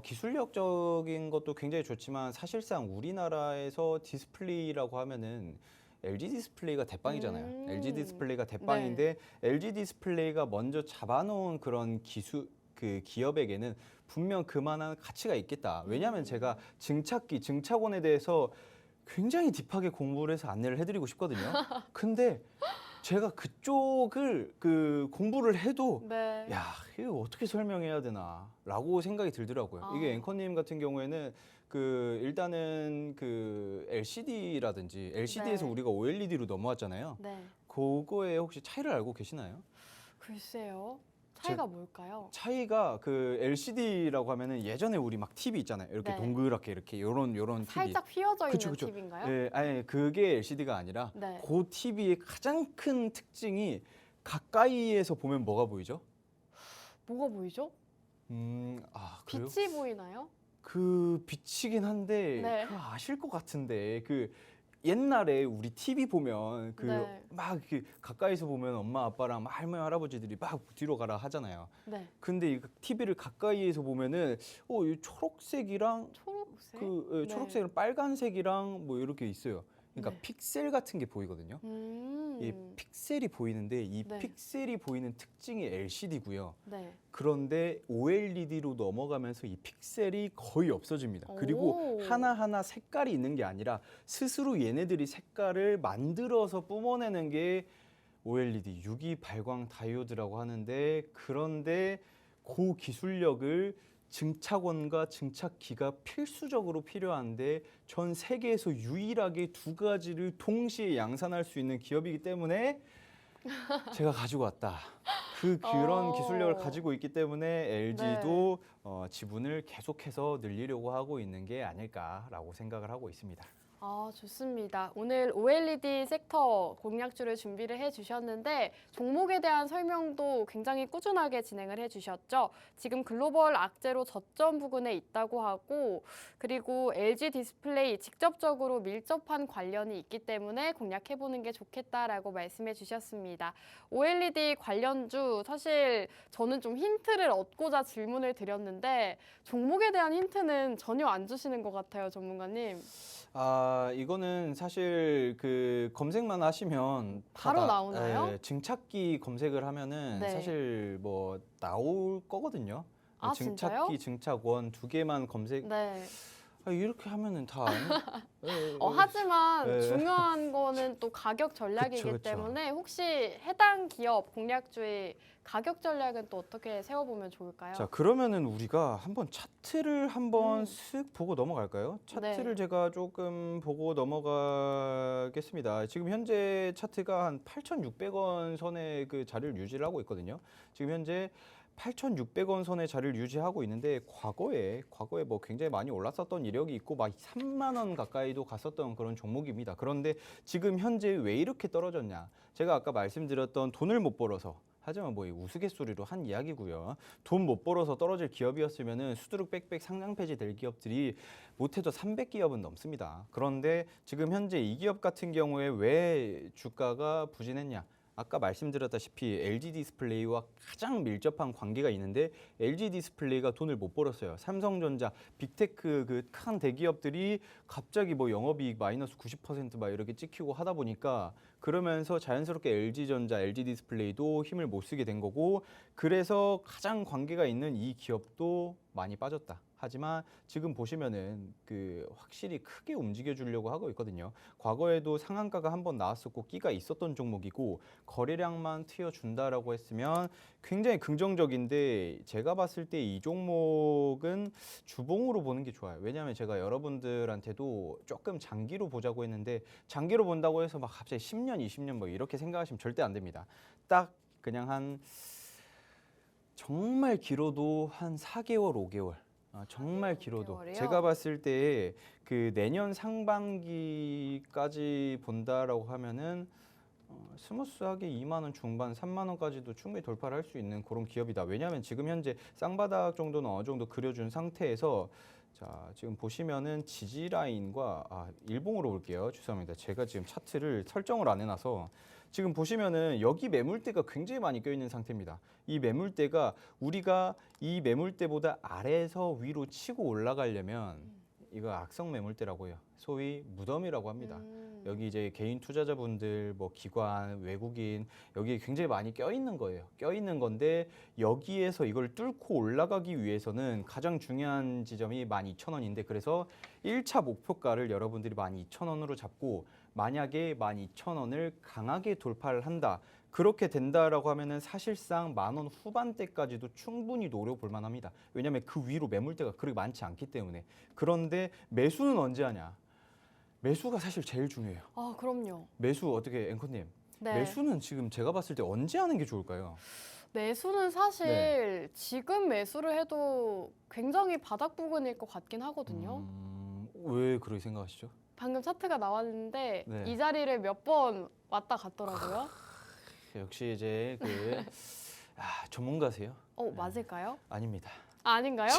기술력적인 것도 굉장히 좋지만 사실상 우리나라에서 디스플레이라고 하면은 LG 디스플레이가 대빵이잖아요. LG 디스플레이가 대빵인데 LG 디스플레이가 먼저 잡아놓은 그런 그 기업에게는 분명 그만한 가치가 있겠다. 왜냐하면 제가 증착원에 대해서 굉장히 딥하게 공부를 해서 안내를 해드리고 싶거든요. 근데 제가 그쪽을 그 공부를 해도 네. 야, 이거 어떻게 설명해야 되나라고 생각이 들더라고요. 이게 앵커님 같은 경우에는 그 일단은 그 LCD에서 네. 우리가 OLED로 넘어왔잖아요. 네. 그거에 혹시 차이를 알고 계시나요? 글쎄요. 차이가 뭘까요? 차이가 그 LCD라고 하면은 예전에 우리 막 TV 있잖아요. 이렇게 네. 동그랗게 이렇게 요런 TV. 살짝 휘어져 있는 그쵸. TV인가요? 예, 아니 그게 LCD가 아니라 네. 그 TV의 가장 큰 특징이 가까이에서 보면 뭐가 보이죠? 뭐가 보이죠? 그래요? 빛이 보이나요? 그 빛이긴 한데 네. 그거 아실 것 같은데 그 옛날에 우리 TV 보면 그 네. 막 가까이서 보면 엄마 아빠랑 막 할머니 할아버지들이 막 뒤로 가라 하잖아요. 네. 근데 이 TV를 가까이에서 보면은 이 초록색이랑 초록색? 그 네. 초록색이랑 빨간색이랑 뭐 이렇게 있어요. 그러니까 네. 픽셀 같은 게 보이거든요. 이 픽셀이 보이는데 이 네. 픽셀이 보이는 특징이 LCD고요. 네. 그런데 OLED로 넘어가면서 이 픽셀이 거의 없어집니다. 그리고 오. 하나하나 색깔이 있는 게 아니라 스스로 얘네들이 색깔을 만들어서 뿜어내는 게 OLED 유기 발광 다이오드라고 하는데 그런데 그 기술력을 증착원과 증착기가 필수적으로 필요한데 전 세계에서 유일하게 두 가지를 동시에 양산할 수 있는 기업이기 때문에 제가 가지고 왔다. 그런 기술력을 가지고 있기 때문에 LG도 지분을 계속해서 늘리려고 하고 있는 게 아닐까라고 생각을 하고 있습니다. 좋습니다. 오늘 OLED 섹터 공략주를 준비를 해주셨는데 종목에 대한 설명도 굉장히 꾸준하게 진행을 해주셨죠. 지금 글로벌 악재로 저점 부근에 있다고 하고 그리고 LG 디스플레이 직접적으로 밀접한 관련이 있기 때문에 공략해보는 게 좋겠다라고 말씀해 주셨습니다. OLED 관련주 사실 저는 좀 힌트를 얻고자 질문을 드렸는데 종목에 대한 힌트는 전혀 안 주시는 것 같아요, 전문가님. 이거는 사실 그 검색만 하시면 바로 나오나요? 증착기 검색을 하면은 네. 사실 뭐 나올 거거든요. 진짜요? 증착기, 증착원 두 개만 검색. 네. 이렇게 하면은 다 하지만 네. 중요한 거는 또 가격 전략이기 그쵸. 때문에 혹시 해당 기업 공략주의 가격 전략은 또 어떻게 세워보면 좋을까요? 자, 그러면은 우리가 한번 차트를 한번 쓱 보고 넘어갈까요? 차트를 네. 제가 조금 보고 넘어가겠습니다. 지금 현재 차트가 한 8,600원 선의 그 자리를 유지를 하고 있거든요. 지금 현재 8,600원 선의 자리를 유지하고 있는데 과거에 뭐 굉장히 많이 올랐었던 이력이 있고 막 3만 원 가까이도 갔었던 그런 종목입니다. 그런데 지금 현재 왜 이렇게 떨어졌냐? 제가 아까 말씀드렸던 돈을 못 벌어서 하지만 뭐 우스갯소리로 한 이야기고요. 돈 못 벌어서 떨어질 기업이었으면은 수두룩 빽빽 상장 폐지될 기업들이 못해도 300기업은 넘습니다. 그런데 지금 현재 이 기업 같은 경우에 왜 주가가 부진했냐? 아까 말씀드렸다시피 LG 디스플레이와 가장 밀접한 관계가 있는데 LG 디스플레이가 돈을 못 벌었어요. 삼성전자, 빅테크 그 큰 대기업들이 갑자기 뭐 영업이익 마이너스 90%막 이렇게 찍히고 하다 보니까 그러면서 자연스럽게 LG전자, LG 디스플레이도 힘을 못 쓰게 된 거고 그래서 가장 관계가 있는 이 기업도 많이 빠졌다. 하지만 지금 보시면은 그 확실히 크게 움직여 주려고 하고 있거든요. 과거에도 상한가가 한번 나왔었고 끼가 있었던 종목이고 거래량만 튀어준다라고 했으면 굉장히 긍정적인데 제가 봤을 때 이 종목은 주봉으로 보는 게 좋아요. 왜냐하면 제가 여러분들한테도 조금 장기로 보자고 했는데 장기로 본다고 해서 막 갑자기 10년, 20년 뭐 이렇게 생각하시면 절대 안 됩니다. 딱 그냥 한 정말 길어도 한 4개월, 5개월. 정말 길어도 5개월이요? 제가 봤을 때 그 내년 상반기까지 본다라고 하면은 스무스하게 2만 원 중반, 3만 원까지도 충분히 돌파를 할 수 있는 그런 기업이다. 왜냐하면 지금 현재 쌍바닥 정도는 어느 정도 그려준 상태에서 자 지금 보시면은 지지 라인과 일봉으로 볼게요. 죄송합니다. 제가 지금 차트를 설정을 안 해놔서 지금 보시면은 여기 매물대가 굉장히 많이 껴있는 상태입니다. 이 매물대가 우리가 이 매물대보다 아래에서 위로 치고 올라가려면 이거 악성 매물대라고 해요. 소위 무덤이라고 합니다. 여기 이제 개인 투자자분들, 뭐 기관, 외국인 여기에 굉장히 많이 껴있는 거예요. 껴있는 건데 여기에서 이걸 뚫고 올라가기 위해서는 가장 중요한 지점이 12,000원인데 그래서 1차 목표가를 여러분들이 12,000원으로 잡고 만약에 12,000원을 강하게 돌파를 한다. 그렇게 된다라고 하면은 사실상 10,000원 후반대까지도 충분히 노려볼 만합니다. 왜냐하면 그 위로 매물대가 그렇게 많지 않기 때문에. 그런데 매수는 언제 하냐? 매수가 사실 제일 중요해요. 아, 그럼요. 매수 어떻게 앵커님? 네. 매수는 지금 제가 봤을 때 언제 하는 게 좋을까요? 매수는 사실 네. 지금 매수를 해도 굉장히 바닥 부근일 것 같긴 하거든요. 왜 그렇게 생각하시죠? 방금 차트가 나왔는데 네. 이 자리를 몇 번 왔다 갔더라고요. 역시 이제 그 전문가세요? 맞을까요? 아닙니다. 아닌가요?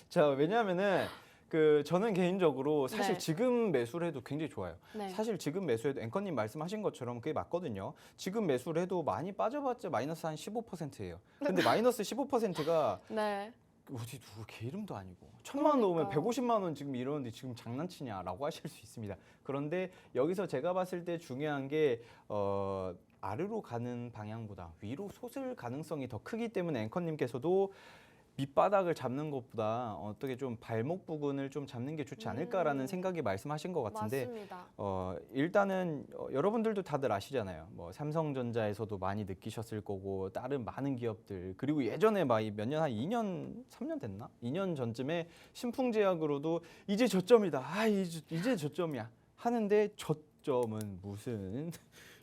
자, 왜냐하면은 그 저는 개인적으로 사실 네. 지금 매수를 해도 굉장히 좋아요. 네. 사실 지금 매수해도 앵커님 말씀하신 것처럼 그게 맞거든요. 지금 매수를 해도 많이 빠져봤자 마이너스 한 15%예요. 근데 마이너스 15%가 네. 어디 누구 개 이름도 아니고 1,000만 원 넣으면 그러니까요. 150만 원 지금 이러는데 지금 장난치냐라고 하실 수 있습니다. 그런데 여기서 제가 봤을 때 중요한 게 아래로 가는 방향보다 위로 솟을 가능성이 더 크기 때문에 앵커님께서도 밑바닥을 잡는 것보다 어떻게 좀 발목 부근을 좀 잡는 게 좋지 않을까라는 생각이 말씀하신 것 같은데 맞습니다. 일단은 여러분들도 다들 아시잖아요. 뭐 삼성전자에서도 많이 느끼셨을 거고 다른 많은 기업들 그리고 예전에 막 몇 년 한 2년 3년 됐나? 2년 전쯤에 신풍제약으로도 이제 저점이다. 이제 저점이야. 하는데 저점은 무슨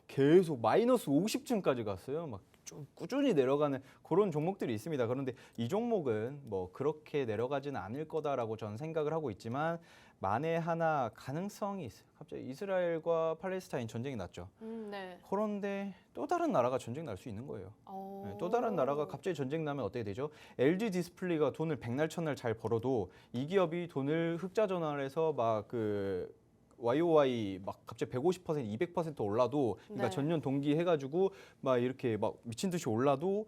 계속 마이너스 50층까지 갔어요. 막 쭉 꾸준히 내려가는 그런 종목들이 있습니다. 그런데 이 종목은 뭐 그렇게 내려가지는 않을 거다라고 저는 생각을 하고 있지만 만에 하나 가능성이 있어요. 갑자기 이스라엘과 팔레스타인 전쟁이 났죠. 네. 그런데 또 다른 나라가 전쟁 날 수 있는 거예요. 네, 또 다른 나라가 갑자기 전쟁 나면 어떻게 되죠? LG 디스플레이가 돈을 백날 천날 잘 벌어도 이 기업이 돈을 흑자 전환해서 막 그 YOY 막 갑자기 150%, 200% 올라도 그러니까 네. 전년 동기 해가지고 막 이렇게 막 미친 듯이 올라도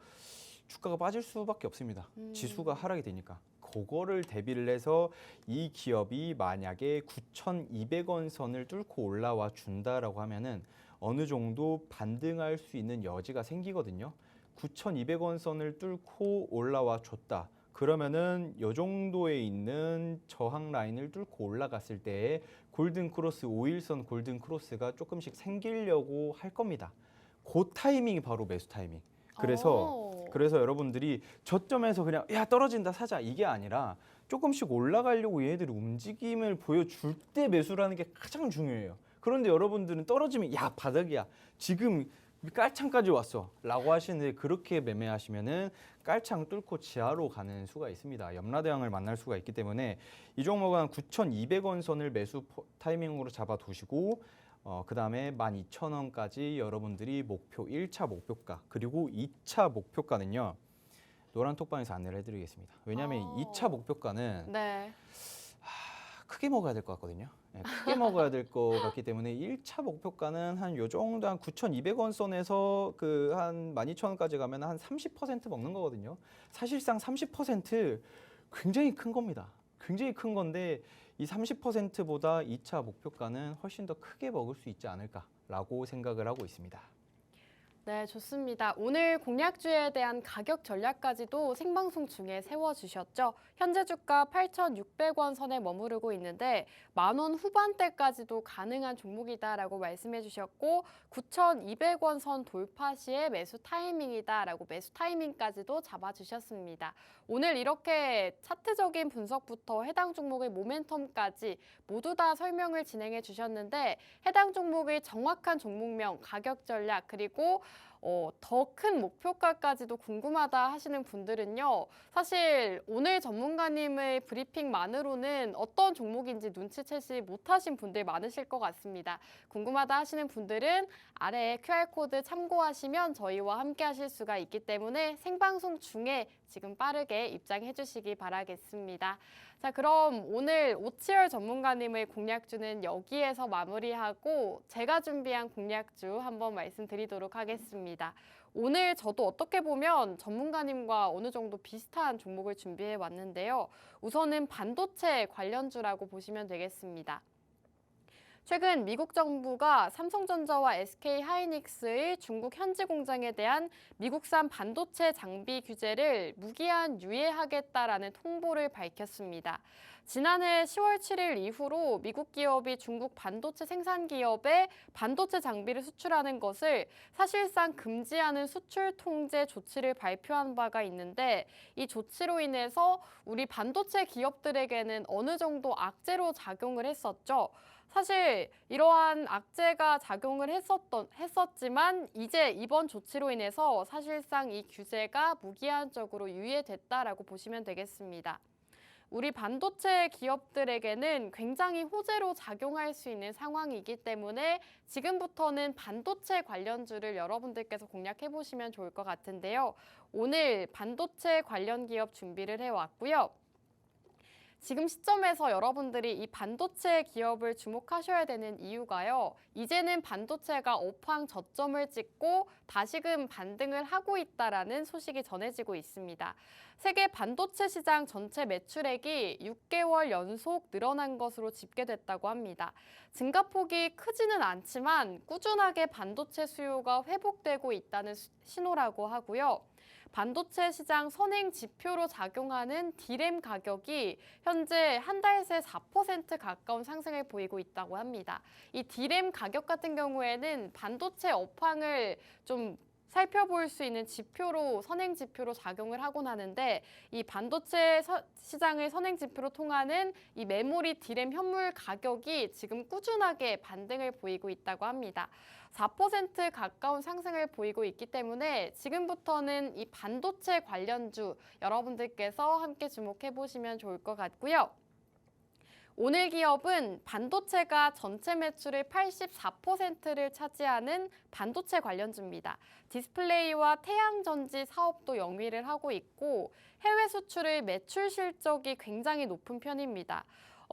주가가 빠질 수밖에 없습니다. 지수가 하락이 되니까. 그거를 대비를 해서 이 기업이 만약에 9,200원 선을 뚫고 올라와 준다라고 하면은 어느 정도 반등할 수 있는 여지가 생기거든요. 9,200원 선을 뚫고 올라와 줬다. 그러면은 요 정도에 있는 저항 라인을 뚫고 올라갔을 때 골든 크로스 5일선 골든 크로스가 조금씩 생기려고 할 겁니다. 그 타이밍이 바로 매수 타이밍. 그래서 여러분들이 저점에서 그냥 야 떨어진다 사자 이게 아니라 조금씩 올라가려고 얘네들이 움직임을 보여줄 때 매수라는 게 가장 중요해요. 그런데 여러분들은 떨어지면 야 바닥이야. 지금 깔창까지 왔어 라고 하시는데 그렇게 매매하시면은 깔창 뚫고 지하로 가는 수가 있습니다. 염라대왕을 만날 수가 있기 때문에 이 종목은 9,200원 선을 매수 타이밍으로 잡아두시고 그다음에 12,000원까지 여러분들이 목표 1차 목표가 그리고 2차 목표가는요. 노란 톡방에서 안내를 해드리겠습니다. 왜냐하면 2차 목표가는 네. 크게 먹어야 될 것 같거든요. 네, 크게 먹어야 될 것 같기 때문에 1차 목표가는 한 요 정도 한 9,200원 선에서 그 한 12,000원까지 가면 한 30% 먹는 거거든요. 사실상 30% 굉장히 큰 겁니다. 굉장히 큰 건데 이 30%보다 2차 목표가는 훨씬 더 크게 먹을 수 있지 않을까라고 생각을 하고 있습니다. 네, 좋습니다. 오늘 공략주에 대한 가격 전략까지도 생방송 중에 세워주셨죠. 현재 주가 8,600원 선에 머무르고 있는데 10,000원 후반대까지도 가능한 종목이다라고 말씀해 주셨고 9,200원 선 돌파 시에 매수 타이밍이다라고 매수 타이밍까지도 잡아주셨습니다. 오늘 이렇게 차트적인 분석부터 해당 종목의 모멘텀까지 모두 다 설명을 진행해 주셨는데 해당 종목의 정확한 종목명, 가격 전략 그리고 더 큰 목표가까지도 궁금하다 하시는 분들은요. 사실 오늘 전문가님의 브리핑만으로는 어떤 종목인지 눈치채지 못하신 분들 많으실 것 같습니다. 궁금하다 하시는 분들은 아래 QR코드 참고하시면 저희와 함께 하실 수가 있기 때문에 생방송 중에 지금 빠르게 입장해 주시기 바라겠습니다. 자, 그럼 오늘 오치열 전문가님의 공략주는 여기에서 마무리하고 제가 준비한 공략주 한번 말씀드리도록 하겠습니다. 오늘 저도 어떻게 보면 전문가님과 어느 정도 비슷한 종목을 준비해 왔는데요. 우선은 반도체 관련주라고 보시면 되겠습니다. 최근 미국 정부가 삼성전자와 SK하이닉스의 중국 현지 공장에 대한 미국산 반도체 장비 규제를 무기한 유예하겠다라는 통보를 밝혔습니다. 지난해 10월 7일 이후로 미국 기업이 중국 반도체 생산 기업에 반도체 장비를 수출하는 것을 사실상 금지하는 수출 통제 조치를 발표한 바가 있는데 이 조치로 인해서 우리 반도체 기업들에게는 어느 정도 악재로 작용을 했었죠. 사실 이러한 악재가 작용을 했었지만 이제 이번 조치로 인해서 사실상 이 규제가 무기한적으로 유예됐다라고 보시면 되겠습니다. 우리 반도체 기업들에게는 굉장히 호재로 작용할 수 있는 상황이기 때문에 지금부터는 반도체 관련주를 여러분들께서 공략해 보시면 좋을 것 같은데요. 오늘 반도체 관련 기업 준비를 해왔고요. 지금 시점에서 여러분들이 이 반도체 기업을 주목하셔야 되는 이유가요. 이제는 반도체가 업황 저점을 찍고 다시금 반등을 하고 있다라는 소식이 전해지고 있습니다. 세계 반도체 시장 전체 매출액이 6개월 연속 늘어난 것으로 집계됐다고 합니다. 증가폭이 크지는 않지만 꾸준하게 반도체 수요가 회복되고 있다는 신호라고 하고요. 반도체 시장 선행 지표로 작용하는 D램 가격이 현재 한 달 새 4% 가까운 상승을 보이고 있다고 합니다. 이 D램 가격 같은 경우에는 반도체 업황을 좀 살펴볼 수 있는 지표로 선행 지표로 작용을 하곤 하는데 이 반도체 시장의 선행 지표로 통하는 이 메모리 D램 현물 가격이 지금 꾸준하게 반등을 보이고 있다고 합니다. 4% 가까운 상승을 보이고 있기 때문에 지금부터는 이 반도체 관련주 여러분들께서 함께 주목해 보시면 좋을 것 같고요. 오늘 기업은 반도체가 전체 매출의 84%를 차지하는 반도체 관련주입니다. 디스플레이와 태양전지 사업도 영위를 하고 있고 해외 수출의 매출 실적이 굉장히 높은 편입니다.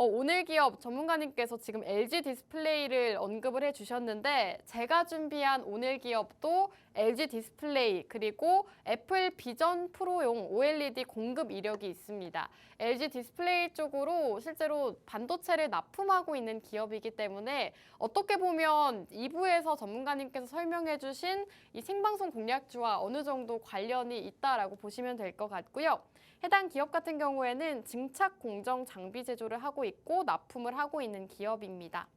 오늘 기업 전문가님께서 지금 LG 디스플레이를 언급을 해주셨는데 제가 준비한 오늘 기업도 LG 디스플레이 그리고 애플 비전 프로용 OLED 공급 이력이 있습니다. LG 디스플레이 쪽으로 실제로 반도체를 납품하고 있는 기업이기 때문에 어떻게 보면 2부에서 전문가님께서 설명해 주신 이 생방송 공략주와 어느 정도 관련이 있다라고 보시면 될 것 같고요. 해당 기업 같은 경우에는 증착 공정 장비 제조를 하고 있고 납품을 하고 있는 기업입니다.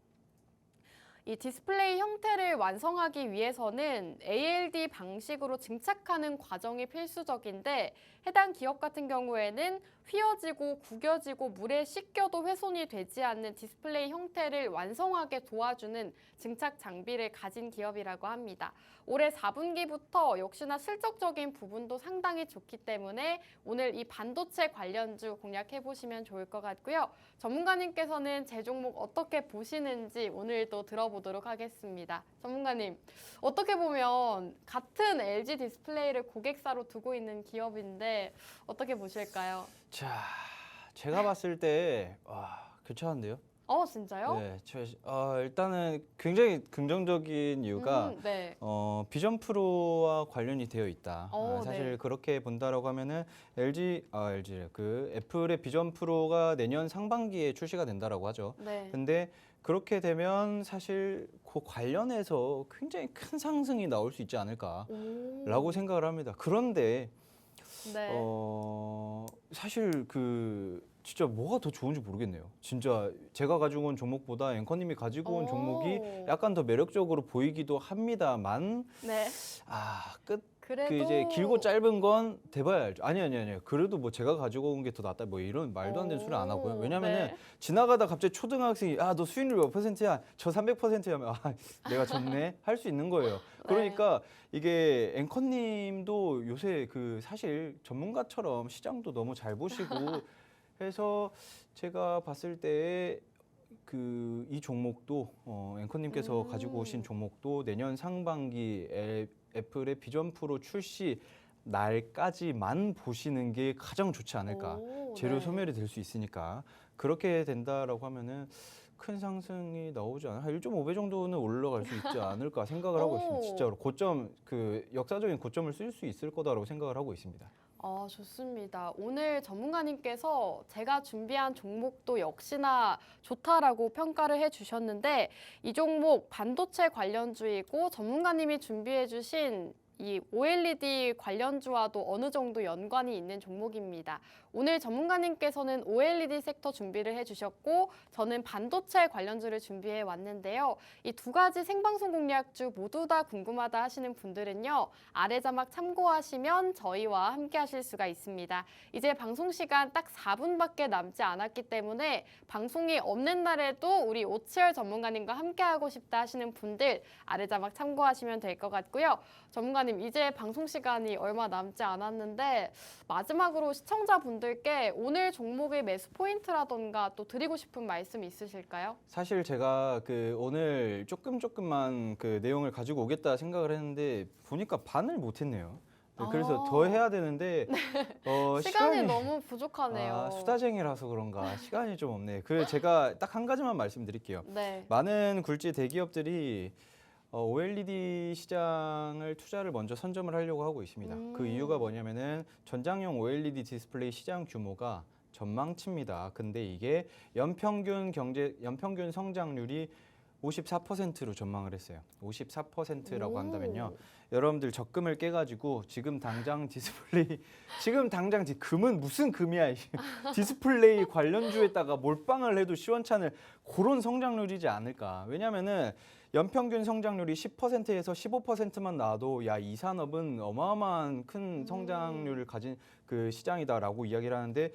이 디스플레이 형태를 완성하기 위해서는 ALD 방식으로 증착하는 과정이 필수적인데 해당 기업 같은 경우에는 휘어지고 구겨지고 물에 씻겨도 훼손이 되지 않는 디스플레이 형태를 완성하게 도와주는 증착 장비를 가진 기업이라고 합니다. 올해 4분기부터 역시나 실적적인 부분도 상당히 좋기 때문에 오늘 이 반도체 관련주 공략해 보시면 좋을 것 같고요. 전문가님께서는 제 종목 어떻게 보시는지 오늘 또 들어보도록 하겠습니다. 전문가님, 어떻게 보면 같은 LG 디스플레이를 고객사로 두고 있는 기업인데 어떻게 보실까요? 자, 제가 봤을 때 괜찮은데요? 진짜요? 네, 일단은 굉장히 긍정적인 이유가 네. 비전 프로와 관련이 되어 있다. 사실 네. 그렇게 본다라고 하면은 LG 그 애플의 비전 프로가 내년 상반기에 출시가 된다라고 하죠. 네. 근데 그렇게 되면 사실 그 관련해서 굉장히 큰 상승이 나올 수 있지 않을까라고 생각을 합니다. 그런데 네. 사실 진짜 뭐가 더 좋은지 모르겠네요. 진짜 제가 가지고 온 종목보다 앵커님이 가지고 온 종목이 약간 더 매력적으로 보이기도 합니다만, 네. 그 이제 길고 짧은 건 대봐야 알죠. 아니. 그래도 뭐 제가 가지고 온 게 더 낫다 뭐 이런 말도 안 되는 소리 안 하고요. 왜냐면은 네. 지나가다 갑자기 초등학생이 너 수익률 몇 %야? 저 300%야. 하면 내가 졌네 할 수 있는 거예요. 그러니까 이게 앵커님도 요새 사실 전문가처럼 시장도 너무 잘 보시고 해서 제가 봤을 때 이 종목도 앵커님께서 가지고 오신 종목도 내년 상반기 애플의 비전 프로 출시 날까지만 보시는 게 가장 좋지 않을까. 재료 소멸이 될 수 있으니까 그렇게 된다라고 하면은 큰 상승이 나오지 않아? 한 1.5배 정도는 올라갈 수 있지 않을까 생각을 하고 있습니다. 진짜로 역사적인 고점을 쓸 수 있을 거다라고 생각을 하고 있습니다. 좋습니다. 오늘 전문가님께서 제가 준비한 종목도 역시나 좋다라고 평가를 해주셨는데 이 종목 반도체 관련주이고 전문가님이 준비해주신 이 OLED 관련주와도 어느 정도 연관이 있는 종목입니다. 오늘 전문가님께서는 OLED 섹터 준비를 해주셨고 저는 반도체 관련주를 준비해 왔는데요. 이 두 가지 생방송 공략주 모두 다 궁금하다 하시는 분들은요. 아래 자막 참고하시면 저희와 함께 하실 수가 있습니다. 이제 방송 시간 딱 4분밖에 남지 않았기 때문에 방송이 없는 날에도 우리 오치열 전문가님과 함께 하고 싶다 하시는 분들 아래 자막 참고하시면 될 것 같고요. 전문가님, 이제 방송 시간이 얼마 남지 않았는데 마지막으로 시청자분들께 오늘 종목의 매수 포인트라던가 또 드리고 싶은 말씀 있으실까요? 사실 제가 오늘 조금만 내용을 가지고 오겠다 생각을 했는데 보니까 반을 못했네요. 그래서 더 해야 되는데 시간이 너무 부족하네요. 수다쟁이라서 그런가 시간이 좀 없네. 제가 딱 한 가지만 말씀드릴게요. 네. 많은 굴지 대기업들이 OLED 시장을 투자를 먼저 선점을 하려고 하고 있습니다. 그 이유가 뭐냐면은 전장용 OLED 디스플레이 시장 규모가 전망치입니다. 근데 이게 연평균 성장률이 54%로 전망을 했어요. 54%라고 한다면요. 여러분들 적금을 깨가지고 지금 당장 금은 무슨 금이야. 디스플레이 관련주에다가 몰빵을 해도 시원찮을 그런 성장률이지 않을까. 왜냐면은 연평균 성장률이 10%에서 15%만 나와도 이 산업은 어마어마한 큰 성장률을 가진 시장이다라고 이야기를 하는데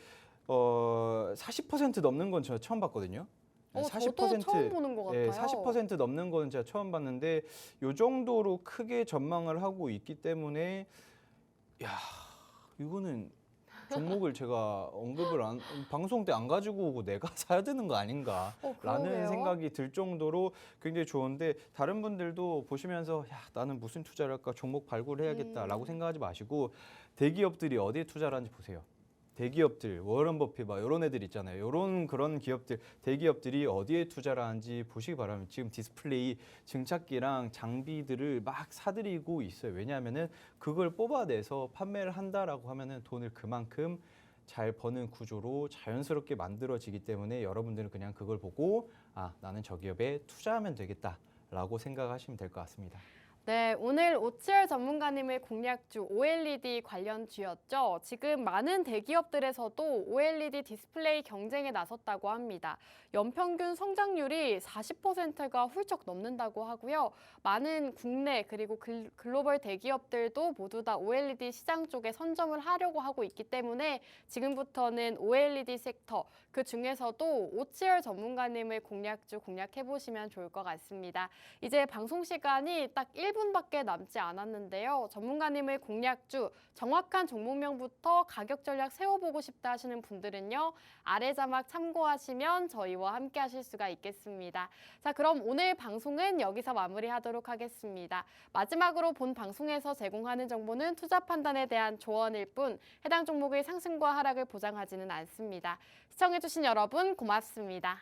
40% 넘는 건 제가 처음 봤거든요. 저도 처음 보는 것 같아요. 40% 넘는 거는 제가 처음 봤는데 이 정도로 크게 전망을 하고 있기 때문에 이거는 종목을 제가 방송 때 안 가지고 오고 내가 사야 되는 거 아닌가라는 생각이 들 정도로 굉장히 좋은데 다른 분들도 보시면서 나는 무슨 투자를 할까 종목 발굴해야겠다라고 생각하지 마시고 대기업들이 어디에 투자를 하는지 보세요. 대기업들, 워런 버핏 이런 애들 있잖아요. 그런 기업들, 대기업들이 어디에 투자를 하는지 보시기 바랍니다. 지금 디스플레이 증착기랑 장비들을 막 사들이고 있어요. 왜냐하면은 그걸 뽑아내서 판매를 한다라고 하면은 돈을 그만큼 잘 버는 구조로 자연스럽게 만들어지기 때문에 여러분들은 그냥 그걸 보고 나는 저 기업에 투자하면 되겠다라고 생각하시면 될 것 같습니다. 네, 오늘 오치열 전문가님의 공략주 OLED 관련주였죠. 지금 많은 대기업들에서도 OLED 디스플레이 경쟁에 나섰다고 합니다. 연평균 성장률이 40%가 훌쩍 넘는다고 하고요. 많은 국내 그리고 글로벌 대기업들도 모두 다 OLED 시장 쪽에 선점을 하려고 하고 있기 때문에 지금부터는 OLED 섹터, 그 중에서도 오치열 전문가님의 공략주 공략해보시면 좋을 것 같습니다. 이제 방송 시간이 딱 1분밖에 남지 않았는데요. 전문가님의 공략주, 정확한 종목명부터 가격 전략 세워보고 싶다 하시는 분들은요. 아래 자막 참고하시면 저희와 함께 하실 수가 있겠습니다. 자, 그럼 오늘 방송은 여기서 마무리하도록 하겠습니다. 마지막으로 본 방송에서 제공하는 정보는 투자 판단에 대한 조언일 뿐 해당 종목의 상승과 하락을 보장하지는 않습니다. 시청해주신 여러분 고맙습니다.